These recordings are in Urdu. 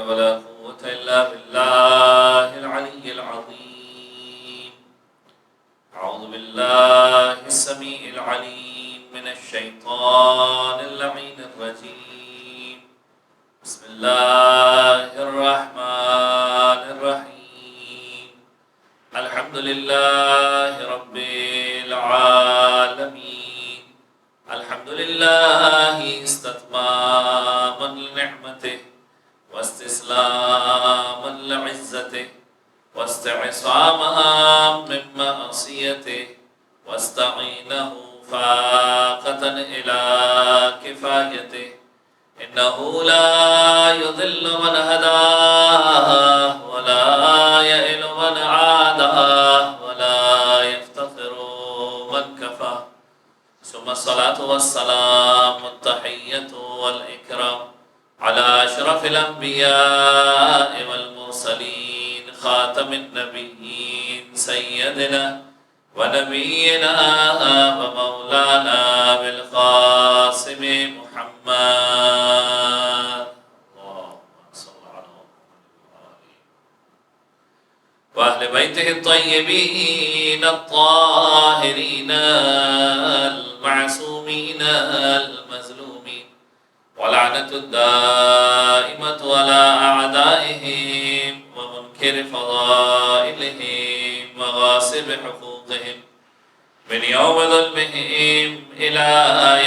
ولا قوة إلا بالله العلي العظيم. أعوذ بالله السميع العليم من الشيطان اللعين الرجيم. بسم الله الرحمن الرحيم. الحمد لله رب العالمين. الحمد لله استتماما لنعمته واستسلاما لعزته واستعصاما من معصيته واستعينه فاقة إلى كفايته. إنه لا يضل من هداه ولا يئل من عاداه ولا يفتقر من كفاه. ثم الصلاة والسلام التحية والإكرام على أشرف الأنبياء والمرسلين خاتم النبيين سيدنا ونبينا ومولانا بالقاسم محمد. اللهم صل على محمد وأهل بيته الطيبين الطاهرين المعصومين المظلومين ولعنة الدائمة على أعدائهم ومنكر فضائلهم وغاصب حقوقهم من يوم ظلمهم إلى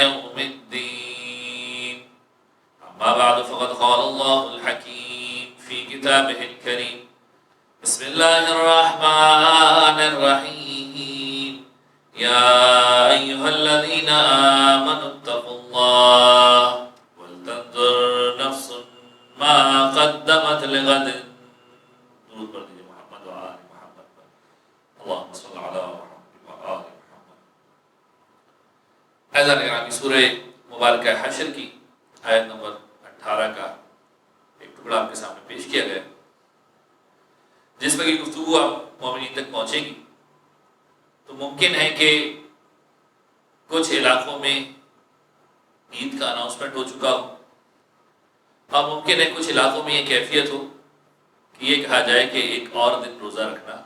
يوم الدين. أما بعد فقد قال الله الحكيم في كتابه الكريم. بسم الله الرحمن الرحيم. يا أيها الذين آمنوا اتقوا الله ولتنظر نفس ما قدمت لغد. درود پر دیجئے محمد و آل محمد پر. اللهم صل على محمد و آل محمد. اعزائے گرامی، سورہ مبارکہ حشر کی آیت نمبر 18 کا ایک ٹکڑا آپ کے سامنے پیش کیا گیا، جس میں کی گفتگو آپ مومنین تک پہنچے گی. تو ممکن ہے کہ کچھ علاقوں میں عید کا اناؤنسمنٹ ہو چکا ہو، اور ممکن ہے کچھ علاقوں میں یہ کیفیت ہو کہ یہ کہا جائے کہ ایک اور دن روزہ رکھنا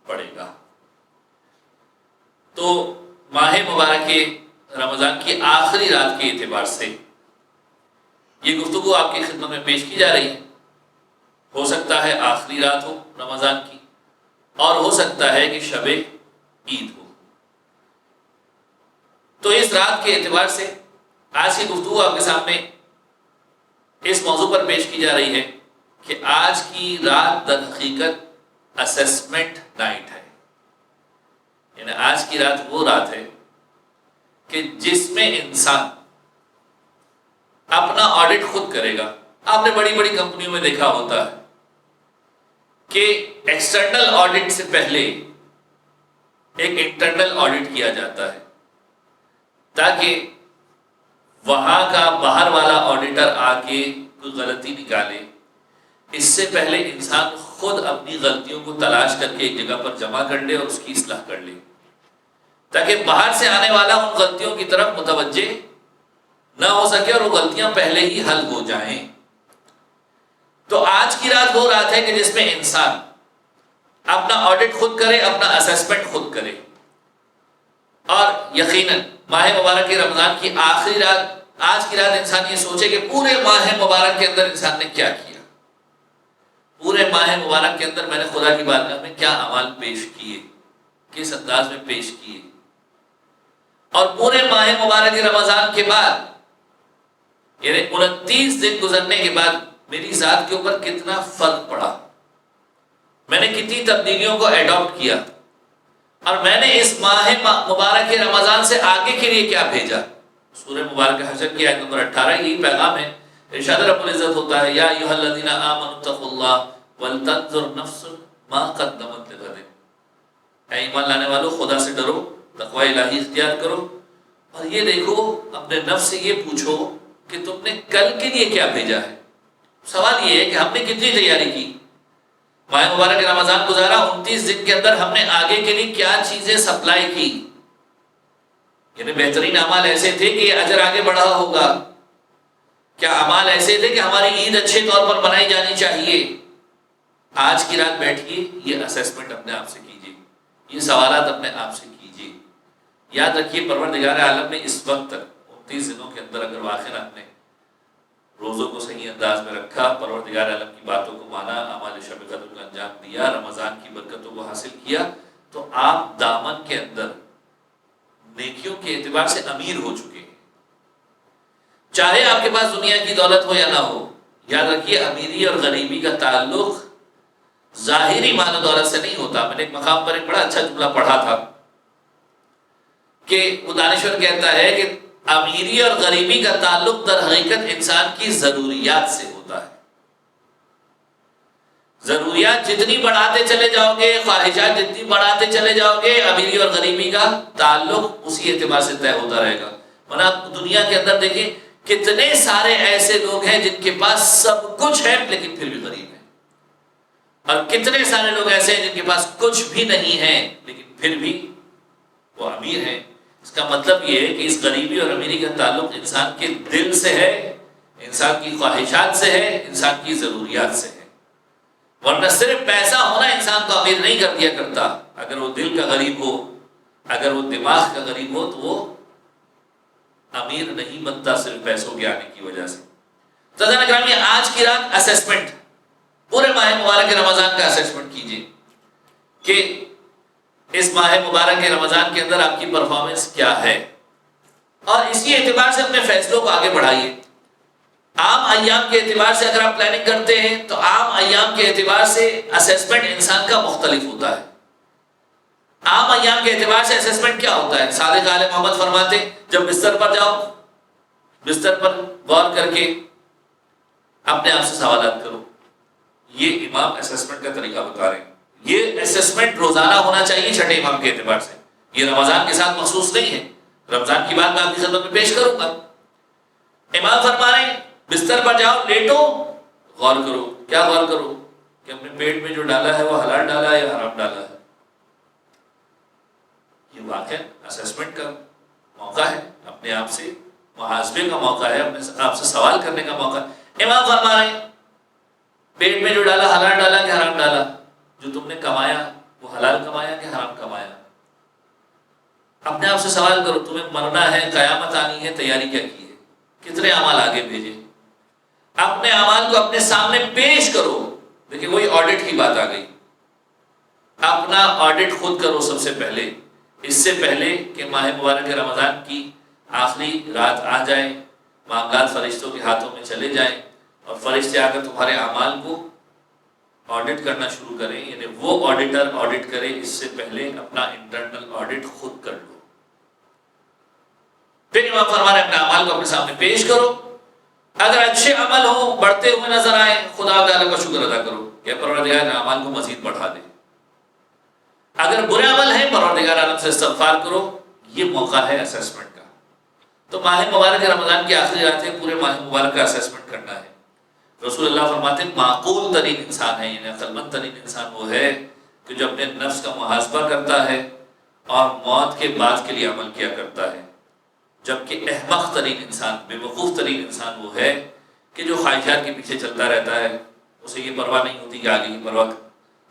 پڑے گا. تو ماہ مبارک رمضان کی آخری رات کے اعتبار سے یہ گفتگو آپ کی خدمت میں پیش کی جا رہی ہے. ہو سکتا ہے آخری رات ہو رمضان کی، اور ہو سکتا ہے کہ شب عید ہو. تو اس رات کے اعتبار سے آج کی گفتگو آپ کے سامنے اس موضوع پر پیش کی جا رہی ہے کہ آج کی رات در حقیقت اسیسمنٹ نائٹ ہے. یعنی آج کی رات وہ رات ہے کہ جس میں انسان اپنا آڈٹ خود کرے گا. آپ نے بڑی بڑی کمپنیوں میں دیکھا ہوتا ہے کہ ایکسٹرنل آڈٹ سے پہلے ایک انٹرنل آڈٹ کیا جاتا ہے تاکہ وہاں کا باہر والا آڈیٹر آ کے کوئی غلطی نکالے. اس سے پہلے انسان خود اپنی غلطیوں کو تلاش کر کے ایک جگہ پر جمع کر لے اور اس کی اصلاح کر لے، تاکہ باہر سے آنے والا ان غلطیوں کی طرف متوجہ نہ ہو سکے اور وہ غلطیاں پہلے ہی حل ہو جائیں. تو آج کی رات وہ رات ہے کہ جس میں انسان اپنا آڈٹ خود کرے، اپنا اسیسمنٹ خود کرے. اور یقیناً ماہ مبارک رمضان کی آخری رات، آج کی رات انسان یہ سوچے کہ پورے ماہ مبارک کے اندر انسان نے کیا کیا، پورے ماہ مبارک کے اندر میں نے خدا کی بارگاہ میں کیا اعمال پیش کیے، کس انداز میں پیش کیے. اور پورے ماہ مبارک رمضان کے بعد یعنی 29 دن گزرنے کے بعد میری ذات کے اوپر کتنا فرق پڑا، میں نے کتنی تبدیلیوں کو ایڈاپٹ کیا، اور میں نے اس ماہ مبارک رمضان سے آگے کے لیے کیا بھیجا. سورہ مبارک حشر کی آیت نمبر 18 یہی پیغام ہے. ارشاد رب العزت ہوتا ہے یا ایھا الذین آمنوا اتقوا اللہ ولتنظر نفس ما قدمت لغد. اے ایمان لانے والو، خدا سے ڈرو، تقوی الہی اختیار کرو، اور یہ دیکھو، اپنے نفس سے یہ پوچھو کہ تم نے کل کے لیے کیا بھیجا ہے. سوال یہ ہے کہ ہم نے کتنی تیاری کی. ماہ مبارک رمضان گزارا، 29 دن کے اندر ہم نے آگے کے لیے کیا چیزیں سپلائی کی. یعنی بہترین اعمال ایسے تھے کہ یہ اجر آگے بڑھا ہوگا کیا اعمال ایسے تھے کہ ہماری عید اچھے طور پر منائی جانی چاہیے؟ آج کی رات بیٹھیے، یہ اسیسمنٹ اپنے آپ سے کیجیے، یہ سوالات اپنے آپ سے کیجیے۔ یاد رکھیے پروردگار عالم نے اس وقت تک 29 دنوں کے اندر اگر واقعی آپ نے روزوں کو صحیح انداز میں رکھا، پروردگار عالم کی باتوں کو مانا، اعمال شب قدر کا انجام دیا، رمضان کی برکتوں کو حاصل کیا، تو آپ دامن کے اندر نیکیوں کے اعتبار سے امیر ہو چکے ہیں۔ چاہے آپ کے پاس دنیا کی دولت ہو یا نہ ہو، یاد رکھیے امیری اور غریبی کا تعلق ظاہری مال و دولت سے نہیں ہوتا۔ میں نے ایک مقام پر ایک بڑا اچھا جملہ پڑھا تھا کہ وہ دانشور کہتا ہے کہ امیری اور غریبی کا تعلق در حقیقت انسان کی ضروریات سے ہوتا ہے۔ ضروریات جتنی بڑھاتے چلے جاؤ گے، خواہشات جتنی بڑھاتے چلے جاؤ گے، امیری اور غریبی کا تعلق اسی اعتبار سے طے ہوتا رہے گا۔ ورنہ دنیا کے اندر دیکھیں کتنے سارے ایسے لوگ ہیں جن کے پاس سب کچھ ہے لیکن پھر بھی غریب ہیں، اور کتنے سارے لوگ ایسے ہیں جن کے پاس کچھ بھی نہیں ہے لیکن پھر بھی وہ امیر ہیں۔ اس کا مطلب یہ ہے کہ اس غریبی اور امیری کا تعلق انسان کے دل سے ہے، انسان کی خواہشات سے ہے، انسان کی ضروریات سے ہے۔ ورنہ صرف پیسہ ہونا انسان کو امیر نہیں کر دیا کرتا۔ اگر وہ دل کا غریب ہو، اگر وہ دماغ کا غریب ہو، تو وہ امیر نہیں بنتا صرف پیسوں کے آنے کی وجہ سے۔ تو حضرات گرامی، آج کی رات اسیسمنٹ، پورے ماہ مبارک رمضان کا اسیسمنٹ کیجیے کہ اس ماہ مبارک رمضان کے اندر آپ کی پرفارمنس کیا ہے، اور اسی اعتبار سے اپنے فیصلوں کو آگے بڑھائیے۔ عام ایام کے اعتبار سے اگر آپ پلاننگ کرتے ہیں تو عام ایام کے اعتبار سے اسیسمنٹ انسان کا مختلف ہوتا ہے۔ عام ایام کے اعتبار سے اسیسمنٹ کیا ہوتا ہے؟ صادق آل محمد فرماتے جب بستر پر جاؤ، بستر پر غور کر کے اپنے آپ سے سوالات کرو۔ یہ امام اسیسمنٹ کا طریقہ بتا رہے ہیں۔ یہ اسیسمنٹ روزانہ ہونا چاہیے چھٹے امام کے اعتبار سے، یہ رمضان کے ساتھ مخصوص نہیں ہے۔ رمضان کی بات میں آپ کی خدمت میں پیش کروں گا۔ امام فرما رہے ہیں بستر پر جاؤ، لیٹو، غور کرو۔ کیا غور کرو؟ کہ اپنے پیٹ میں جو ڈالا ہے وہ حلال ڈالا ہے یا حرام ڈالا ہے۔ یہ واقعہ اسیسمنٹ کا موقع ہے، اپنے آپ سے محاسبے کا موقع ہے، اپنے آپ سے سوال کرنے کا موقع ہے۔ امام فرما رہے ہیں پیٹ میں جو ڈالا حلال ڈالا کہ حرام ڈالا؟ جو تم نے کمایا وہ حلال کمایا کہ حرام کمایا؟ اپنے آپ سے سوال کرو، تمہیں مرنا ہے، قیامت آنی ہے، تیاری کیا کی ہے؟ کتنے اعمال آگے بھیجے؟ اپنے اعمال کو اپنے سامنے پیش کرو۔ دیکھیں وہی آڈٹ کی بات آ گئی۔ اپنا آڈٹ خود کرو سب سے پہلے، اس سے پہلے کہ ماہ مبارک رمضان کی آخری رات آ جائے، معاملات فرشتوں کے ہاتھوں میں چلے جائیں اور فرشتے آ کر تمہارے اعمال کو آڈٹ کرنا شروع کریں، یعنی وہ آڈیٹر آڈٹ کرے، اس سے پہلے اپنا انٹرنل آڈٹ خود کر لو۔ پھر امام فرما رہے ہیں اپنے اعمال کو اپنے سامنے پیش کرو۔ اگر اچھے عمل ہوں، بڑھتے ہوئے نظر آئیں، خدا تعالیٰ کا شکر ادا کرو کہ پروردگار نے اعمال کو مزید بڑھا دے۔ اگر برے عمل ہیں، پروردگار عالم سے استغفار کرو۔ یہ موقع ہے اسیسمنٹ کا۔ تو ماہ مبارک رمضان کی آخری رات ہے، پورے ماہ مبارک کا اسیسمنٹ کرنا ہے۔ رسول اللہ فرماتے ہیں معقول ترین انسان ہے، یعنی عقل مند ترین انسان وہ ہے کہ جو اپنے نفس کا محاسبہ کرتا ہے اور موت کے بعد کے لیے عمل کیا کرتا ہے، جبکہ احمق ترین انسان، بے وقوف ترین انسان وہ ہے کہ جو خواہشات کے پیچھے چلتا رہتا ہے، اسے یہ پرواہ نہیں ہوتی کہ آگے کی پرواہ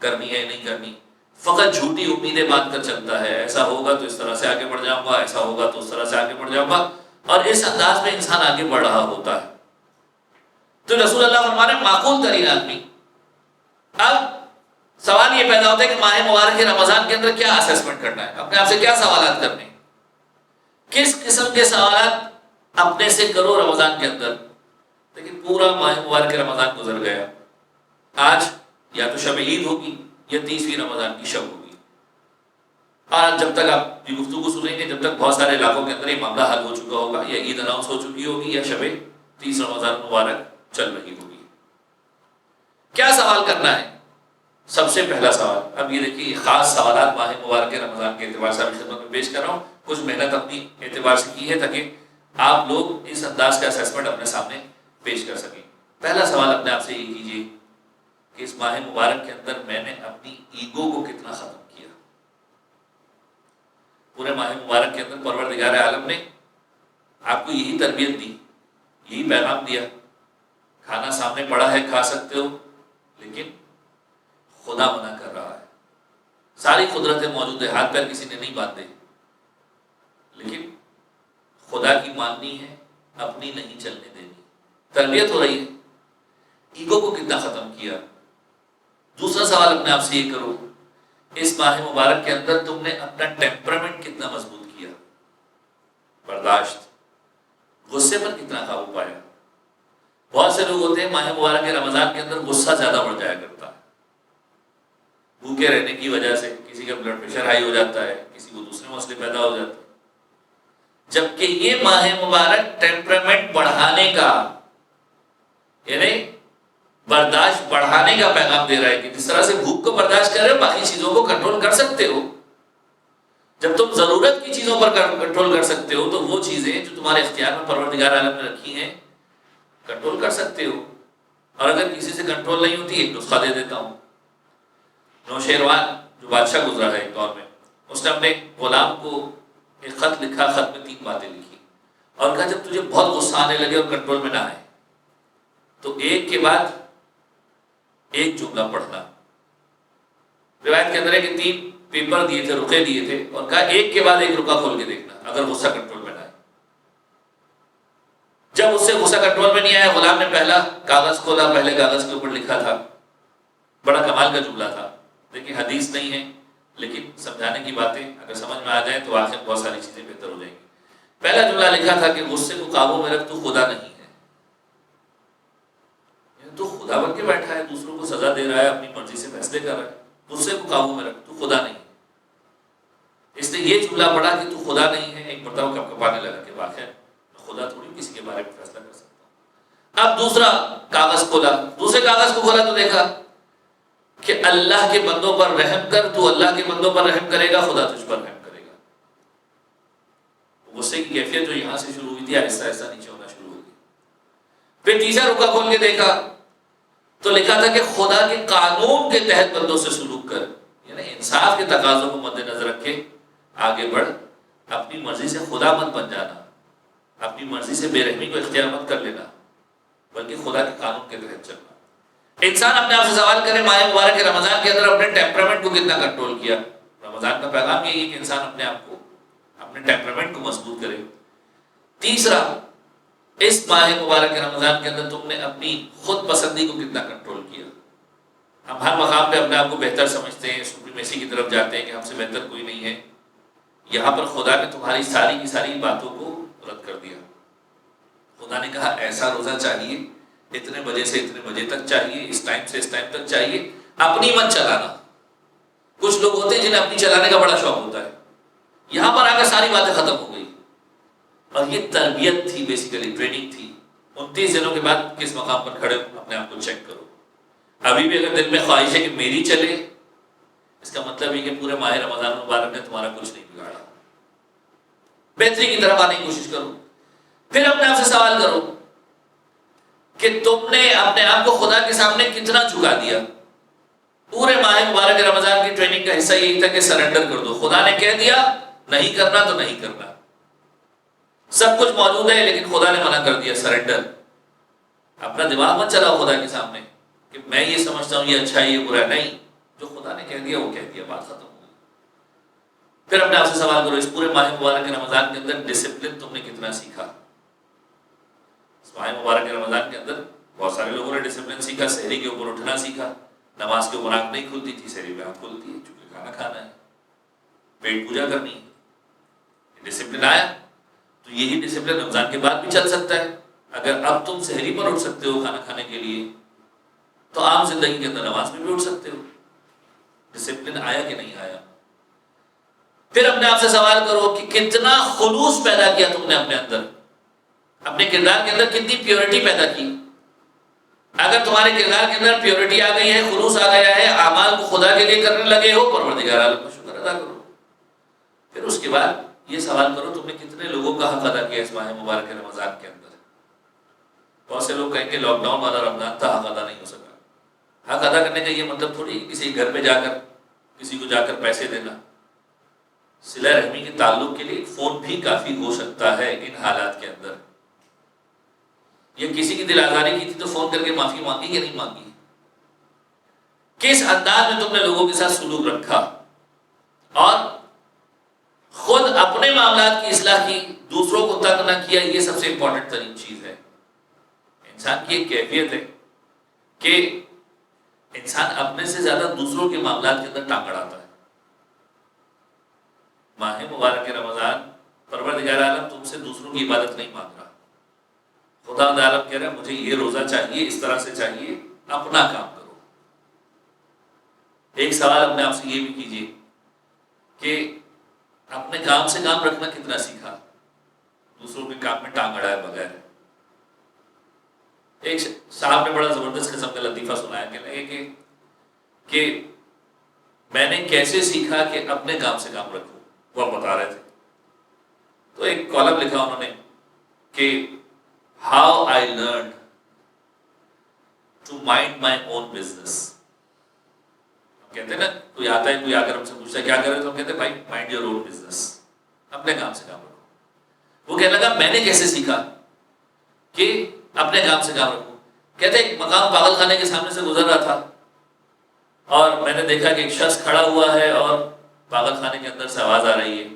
کرنی ہے نہیں کرنی، فقط جھوٹی امیدیں باندھ کر چلتا ہے، ایسا ہوگا تو اس طرح سے آگے بڑھ جاؤں گا، ایسا ہوگا تو اس طرح سے آگے بڑھ جاؤں گا، اور اس انداز میں انسان آگے بڑھ رہا ہوتا ہے۔ تو رسول اللہ فرما رہے ہیں معقول ترین آدمی۔ اب سوال یہ پیدا ہوتا ہے کہ ماہ مبارک رمضان کے اندر کیا اسیسمنٹ کرنا ہے، اپنے آپ سے کیا سوالات کرنے ہیں، کس قسم کے سوالات اپنے سے کرو رمضان کے اندر۔ لیکن پورا ماہ مبارک رمضان گزر گیا، آج یا تو شب عید ہوگی یا 30ویں رمضان کی شب ہوگی، اور جب تک آپ یہ گفتگو سنیں گے، جب تک بہت سارے علاقوں کے اندر یہ معاملہ حل ہو چکا ہوگا، یا عید اناؤنس ہو چکی ہوگی، یا شب 30 رمضان مبارک چل رہی ہوگی۔ کیا سوال کرنا ہے؟ سب سے پہلا سوال، اب یہ دیکھیے خاص سوالات ماہ مبارک رمضان کے اعتبار سے خدمت میں پیش کر رہا ہوں، کچھ محنت اپنی اعتبار سے کی ہے تاکہ آپ لوگ اس انداز کا اسیسمنٹ اپنے سامنے پیش کر سکیں۔ پہلا سوال اپنے آپ سے یہ کیجیے کہ اس ماہ مبارک کے اندر میں نے اپنی ایگو کو کتنا ختم کیا۔ پورے ماہ مبارک کے اندر پروردگار عالم نے آپ کو یہی تربیت دی، یہی پیغام دیا کھانا سامنے پڑا ہے کھا سکتے ہو، لیکن خدا منع کر رہا ہے. ساری قدرتیں موجود ہے، ہاتھ پیر کسی نے نہیں باندھے، لیکن خدا کی ماننی ہے، اپنی نہیں چلنے دینی. تربیت ہو رہی ہے. ایگو کو کتنا ختم کیا. دوسرا سوال اپنے آپ سے یہ کرو، اس ماہ مبارک کے اندر تم نے اپنا ٹیمپرامنٹ کتنا مضبوط کیا، برداشت، غصے پر کتنا قابو پایا. بہت سے لوگ ہوتے ہیں ماہ مبارک کے رمضان کے اندر غصہ زیادہ بڑھ جایا کرتا ہے، بھوکے رہنے کی وجہ سے کسی کا بلڈ پریشر ہائی ہو جاتا ہے، کسی کو دوسرے مسئلے پیدا ہو جاتے ہیں. جبکہ یہ ماہ مبارک ٹیمپرامنٹ بڑھانے کا، یعنی برداشت بڑھانے کا پیغام دے رہا ہے کہ جس طرح سے بھوک کو برداشت کر رہے ہو باقی چیزوں کو کنٹرول کر سکتے ہو. جب تم ضرورت کی چیزوں پر کنٹرول کر سکتے ہو تو وہ چیزیں جو تمہارے اختیار میں پروردگار عالم نے رکھی ہیں کنٹرول کر سکتے ہو. اور اگر کسی سے کنٹرول نہیں ہوتی، ایک نسخہ دے دیتا ہوں. نوشیروان جو بادشاہ گزرا ہے ایک دور میں، اس نے اپنے غلام کو ایک خط لکھا. خط میں 3 باتیں لکھی اور کہا جب تجھے بہت غصہ آنے لگے اور کنٹرول میں نہ آئے تو ایک کے بعد ایک جملہ پڑھنا. روایت کے اندر ہے کہ 3 پیپر دیے تھے، رکے دیے تھے، اور کہا ایک کے بعد ایک رکا کھول کے دیکھنا اگر غصہ کنٹرول میں نہ آئے. جب اس سے غصہ کنٹرول میں نہیں آیا، غلام نے پہلا کاغذ کھولا، پہلے کاغذ کے اوپر لکھا تھا، بڑا کمال کا جملہ تھا. دیکھیں حدیث نہیں ہے لیکن سمجھانے کی باتیں اگر سمجھ میں آ جائیں تو آخر بہت ساری چیزیں بہتر ہو جائیں گی. پہلا جملہ لکھا تھا کہ غصے کو قابو میں رکھ، تو خدا نہیں ہے. تو خدا بن کے بیٹھا ہے، دوسروں کو سزا دے رہا ہے، اپنی مرضی سے فیصلے کر رہا ہے. غصے کو قابو میں رکھ، تو خدا نہیں ہے. اس نے یہ جملہ پڑھا کہ تو خدا نہیں ہے، ایک مرتبہ کپ کپانے لگا کہ واقعہ خدا تھوڑی کسی کے بارے میں فیصلہ کر سکتا ہوں. اب دوسرا کاغذ کھولا، دوسرے کاغذ کو کھولا تو دیکھا کہ اللہ کے بندوں پر رحم کر، تو اللہ کے بندوں پر رحم کرے گا، خدا تجھ پر رحم کرے گا. غصے کی کیفیت جو یہاں سے شروع ہوئی تھی آہستہ آہستہ نیچے ہونا شروع ہو گئی. پھر تیسرا رکا کھول کے دیکھا تو لکھا تھا کہ خدا کے قانون کے تحت بندوں سے سلوک کر، یعنی انصاف کے تقاضوں کو مد نظر رکھ کے آگے بڑھ. اپنی مرضی سے خدا مت بن جانا، اپنی مرضی سے بے رحمی کو اختیار مت کر لینا، بلکہ خدا کے قانون کے تحت چلنا. انسان اپنے آپ سے سوال کرے ماہ مبارک کے رمضان کے اندر اپنے ٹیمپرامنٹ کو کتنا کنٹرول کیا. رمضان کا پیغام یہی ہے کہ انسان اپنے آپ کو، اپنے ٹیمپرامنٹ کو مضبوط کرے. تیسرا، اس ماہ مبارک کے رمضان کے اندر تم نے اپنی خود پسندی کو کتنا کنٹرول کیا. ہم ہر مقام پہ اپنے آپ کو بہتر سمجھتے ہیں، سپریمیسی کی طرف جاتے ہیں کہ ہم سے بہتر کوئی نہیں ہے. یہاں پر خدا نے تمہاری ساری کی ساری باتوں کو رد کر دیا. خدا نے کہا ایسا روزہ چاہیے، اتنے بجے سے اتنے بجے تک چاہیے، اس ٹائم سے اس ٹائم تک چاہیے، اپنی مت چلانا. کچھ لوگ ہوتے ہیں جنہیں اپنی چلانے کا بڑا شوق ہوتا ہے. یہاں پر آ کر ساری باتیں ختم ہو گئی. اور یہ تربیت تھی، بیسیکلی ٹریننگ تھی. 29 دنوں کے بعد کس مقام پر کھڑے ہو اپنے آپ کو چیک کرو. ابھی بھی اگر دل میں خواہش ہے کہ میری چلے، اس کا مطلب یہ کہ پورے ماہ رمضان مبارک نے تمہارا کچھ نہیں بگاڑا. بہتری کی طرف آنے کی کوشش کرو. پھر اپنے آپ سے سوال کرو کہ تم نے اپنے آپ کو خدا کے سامنے کتنا جھکا دیا. پورے ماہ مبارک رمضان کی ٹریننگ کا حصہ یہی تھا کہ سرنڈر کر دو. خدا نے کہہ دیا نہیں کرنا تو نہیں کرنا، سب کچھ موجود ہے لیکن خدا نے منع کر دیا، سرنڈر. اپنا دماغ مت چلاؤ خدا کے سامنے کہ میں یہ سمجھتا ہوں یہ اچھا ہے یہ برا. نہیں، جو خدا نے کہہ دیا وہ کہہ دیا، بات ختم ہو گئی. پھر اپنے آپ سے سوال کرو اس پورے ماہ مبارک کے رمضان کے اندر ڈسپلن تم نے کتنا سیکھا. اس ماہ مبارک کے رمضان کے اندر بہت سارے لوگوں نے ڈسپلن سیکھا. سحری کے اوپر اٹھنا سیکھا. نماز کے اوپر آنکھ نہیں کھلتی تھی، سحری پہ آنکھ کھلتی ہے چونکہ کھانا کھانا ہے، پیٹ پوجا کرنی ہے. ڈسپلن آیا تو یہی ڈسپلن رمضان کے بعد بھی چل سکتا ہے. اگر اب تم سحری پر اٹھ سکتے ہو کھانا کھانے کے لیے تو عام زندگی کے اندر نماز میں بھی اٹھ سکتے ہو. ڈسپلن آیا کہ نہیں آیا. پھر اپنے آپ سے سوال کرو کہ کتنا خلوص پیدا کیا تم نے اپنے اندر، اپنے کردار کے اندر کتنی پیورٹی پیدا کی. اگر تمہارے کردار کے اندر پیورٹی آ گئی ہے، خلوص آ گیا ہے، اعمال کو خدا کے لیے کرنے لگے ہو، پروردگار عالم کا شکر ادا کرو. پھر اس کے بعد یہ سوال کرو تم نے کتنے لوگوں کا حق ادا کیا اس ماہ مبارک رمضان کے اندر. بہت سے لوگ کہیں گے لاک ڈاؤن والا رمضان تھا، حق ادا نہیں ہو سکا. حق ادا کرنے کا یہ مطلب تھوڑی کسی گھر پہ جا کر کسی کو جا کر پیسے دینا. صلہ رحمی کے تعلق کے لیے ایک فون بھی کافی ہو سکتا ہے ان حالات کے اندر. یا کسی کی دل آزاری کی تھی تو فون کر کے معافی مانگی یا نہیں مانگی؟ کس انداز میں تم نے لوگوں کے ساتھ سلوک رکھا، اور خود اپنے معاملات کی اصلاح کی، دوسروں کو تنگ نہ کیا. یہ سب سے امپورٹنٹ ترین چیز ہے. انسان کی ایک کیفیت ہے کہ انسان اپنے سے زیادہ دوسروں کے معاملات کے اندر ٹانگ اڑاتا ہے. ماہ مبارک رمضان، پروردگار عالم تم سے دوسروں کی عبادت نہیں مانگ رہا. خدا عالم کہہ رہا ہے مجھے یہ روزہ چاہیے، اس طرح سے چاہیے، اپنا کام کرو. ایک سوال اپنے آپ سے یہ بھی کیجیے کہ اپنے کام سے کام رکھنا کتنا سیکھا، دوسروں کے کام میں ٹانگ اڑائے بغیر. ایک صاحب نے بڑا زبردست قسم کا لطیفہ سنایا، کہنے لگے کہ میں نے کیسے سیکھا کہ اپنے کام سے کام رکھوں. وہ بتا رہے تھے تو ایک کالم لکھا انہوں نے کہ how I learned to mind my own business. کہتے ہیں نا کوئی آتا ہے، کوئی آ کر ہم سے پوچھتا ہے کیا کرے، تو ہم کہتے ہیں بھائی مائنڈ یور اون بزنس، اپنے کام سے کام رکھو. وہ کہنے لگا میں نے کیسے سیکھا کہ اپنے کام سے کام رکھوں. کہتے ایک مقام پاگل خانے کے سامنے سے گزر رہا تھا اور میں نے دیکھا کہ ایک شخص کھڑا ہوا ہے اور پاگل خانے کے اندر سے آواز آ رہی ہے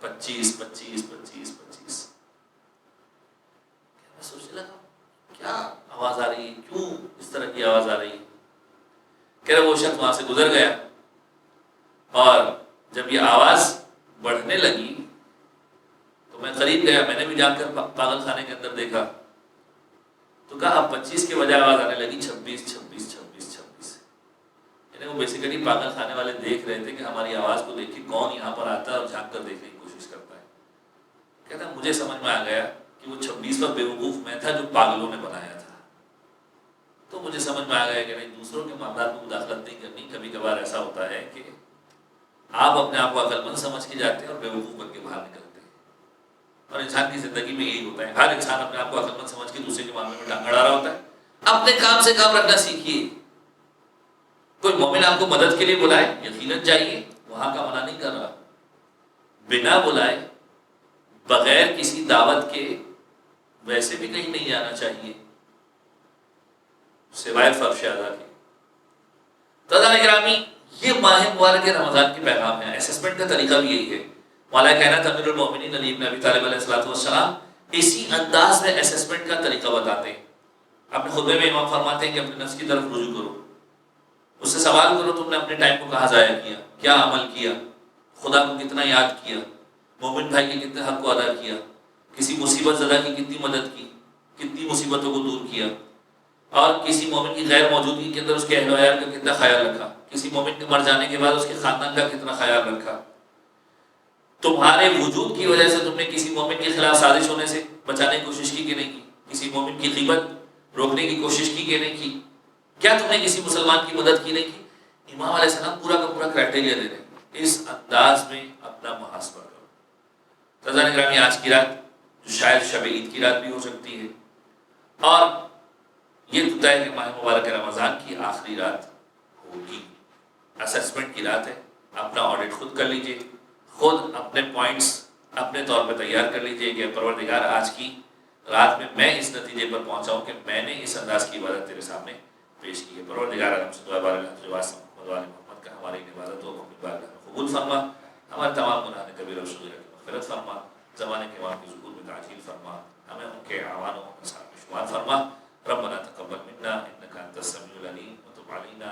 25 25 25 25. میں سوچنے لگا کیا آواز آ رہی ہے، کیوں اس طرح کی آواز آ رہی ہے. کہہ رہے وہ شخص وہاں سے گزر گیا اور جب یہ آواز بڑھنے لگی تو میں قریب گیا، میں نے بھی جا کر پاگل خانے کے اندر دیکھا تو کہا اب 25 کے بجائے آواز آنے لگی 26 26 26 26. یعنی وہ بیسیکلی پاگل خانے والے دیکھ رہے تھے کہ ہماری آواز کو دیکھ کے کون یہاں پر آتا ہے اور جھانک کر دیکھنے کی کوشش کرتا ہے. کہتا مجھے سمجھ میں آ گیا کہ وہ 26واں بیوقوف میں تھا جو پاگلوں نے بنایا تھا. تو مجھے سمجھ میں آ گیا کہ نہیں، دوسروں کے معاملات میں مداخلت نہیں کرنی. کبھی کبھار ایسا ہوتا ہے کہ آپ اپنے آپ کو عقل مند سمجھ کے جاتے ہیں اور بیوقوف بن کے باہر نکلتے ہیں. اور انسان کی زندگی میں یہی ہوتا ہے، ہر انسان اپنے آپ کو عقل مند سمجھ کے دوسرے کے معاملے میں ٹانگ اڑا رہا ہوتا ہے. اپنے کام سے کام رکھنا سیکھیے. کوئی مومن آپ کو مدد کے لیے بلائے یقیناً جائیے، وہاں کا منع نہیں کر رہا. بنا بلائے، بغیر کسی دعوت کے ویسے بھی کہیں نہیں جانا چاہیے سوائے فرش ادا کے. تعالیٰ اکرامی، یہ ماہ مبارک رمضان کے پیغام ہے. اسسمنٹ کا طریقہ بھی یہی ہے. مولا کائنات امیر المومنین علی بن ابی طالب علیہ السلام اسی انداز میں اسسمنٹ کا طریقہ بتاتے ہیں. اپنے خطبے میں امام فرماتے ہیں کہ اپنے نفس کی طرف رجوع کرو، اس سے سوال کرو تم نے اپنے ٹائم کو کہاں ضائع کیا، کیا عمل کیا، خدا کو کتنا یاد کیا، مومن بھائی کے کتنے حق کو ادا کیا، کسی مصیبت زدہ کی کتنی مدد کی، کتنی مصیبتوں کو دور کیا، اور کسی مومن کی غیر موجودگی کے اندر اس کے اہل و عیال کا کتنا خیال رکھا، کسی مومن کے مر جانے کے بعد اس کے خاندان کا کتنا خیال رکھا. تمہارے وجود کی وجہ سے تم نے کسی مومن کے خلاف سازش ہونے سے بچانے کی کوشش کی کہ نہیں کی، کسی مومن کی غیبت روکنے کی کوشش کی کہ نہیں کی، کیا تم نے کسی مسلمان کی مدد کی نہیں کی. امام علیہ السلام پورا کا پورا کرائٹیریا دے رہے ہیں. اس انداز میں اپنا محاسبہ کرو. رضوان گرامی، آج کی رات جو شاید شب عید کی رات بھی ہو سکتی ہے، اور یہ تو طے ہے کہ ماہ مبارک رمضان کی آخری رات ہوگی. اسسمنٹ کی رات ہے. اپنا آڈٹ خود کر لیجئے، خود اپنے پوائنٹس اپنے طور پہ تیار کر لیجئے کہ پروردگار آج کی رات میں میں اس نتیجے پر پہنچا ہوں کہ میں نے اس انداز کی عبادت تیرے سامنے پیش کی ہے. پروردگار عالم سے دعا بارگاہ جواز محمد کا ہماری عبادت و اپنی بارگاہ میں قبول فرما. ہمارے تمام گناہ کبیرہ و صغیرہ کی مغفرت فرما. زمانے کے امام کی ظہور میں تعجیل فرما. ہمیں ان کے اعوان و انصار میں شمار فرما. ربنا تقبل منا انك انت السميع العليم وتب علينا